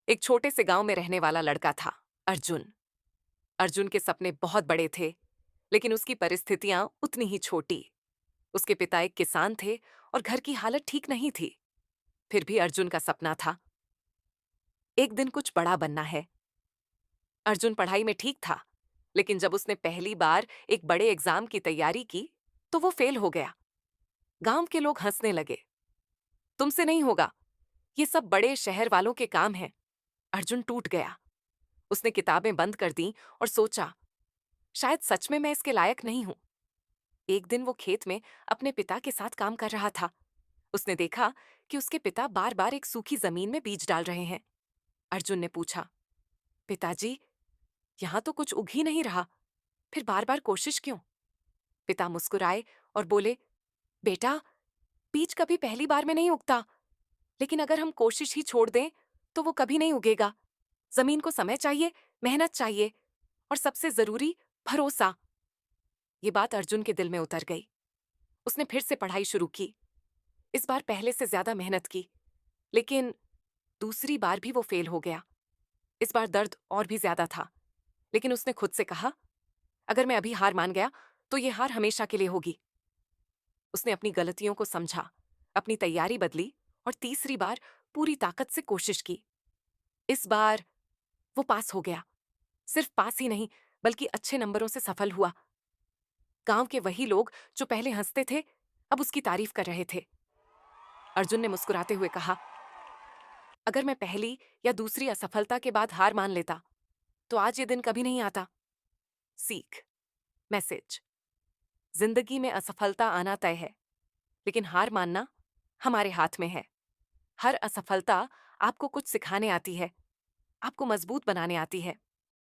एक छोटे से गांव में रहने वाला लड़का था, अर्जुन। अर्जुन के सपने बहुत बड़े थे, लेकिन उसकी परिस्थितियां उतनी ही छोटी। उसके पिता एक किसान थे और घर की हालत ठीक नहीं थी। फिर भी अर्जुन का सपना था, एक दिन कुछ बड़ा बनना है। अर्जुन पढ़ाई में ठीक था, लेकिन जब उसने पहली बार एक बड़े एग्जाम की तैयारी की, तो वो फेल हो गया। गांव के लोग हंसने लगे। तुमसे नहीं होगा, ये सब बड़े शहर वालों के काम हैं। अर्जुन टूट गया। उसने किताबें बंद कर दी और सोचा, शायद सच में मैं इसके लायक नहीं हूं। एक दिन वो खेत में अपने पिता के साथ काम कर रहा था। उसने देखा कि उसके पिता बार बार एक सूखी जमीन में बीज डाल रहे हैं। अर्जुन ने पूछा, पिताजी, यहां तो कुछ उग ही नहीं रहा, फिर बार बार कोशिश क्यों? पिता मुस्कुराए और बोले, बेटा, बीज कभी पहली बार में नहीं उगता, लेकिन अगर हम कोशिश ही छोड़ दें तो वो कभी नहीं उगेगा। जमीन को समय चाहिए, मेहनत चाहिए, और सबसे जरूरी, भरोसा। ये बात अर्जुन के दिल में उतर गई। उसने फिर से पढ़ाई शुरू की। इस बार पहले से ज्यादा मेहनत की, लेकिन दूसरी बार भी वो फेल हो गया। इस बार दर्द और भी ज्यादा था, लेकिन उसने खुद से कहा, अगर मैं अभी हार मान गया तो ये हार हमेशा के लिए होगी। उसने अपनी गलतियों को समझा, अपनी तैयारी बदली और तीसरी बार पूरी ताकत से कोशिश की। इस बार वो पास हो गया। सिर्फ पास ही नहीं, बल्कि अच्छे नंबरों से सफल हुआ। गांव के वही लोग जो पहले हंसते थे, अब उसकी तारीफ कर रहे थे। अर्जुन ने मुस्कुराते हुए कहा, अगर मैं पहली या दूसरी असफलता के बाद हार मान लेता तो आज ये दिन कभी नहीं आता। सीख, मैसेज, जिंदगी में असफलता आना तय है, लेकिन हार मानना हमारे हाथ में है। हर असफलता आपको कुछ सिखाने आती है, आपको मजबूत बनाने आती है।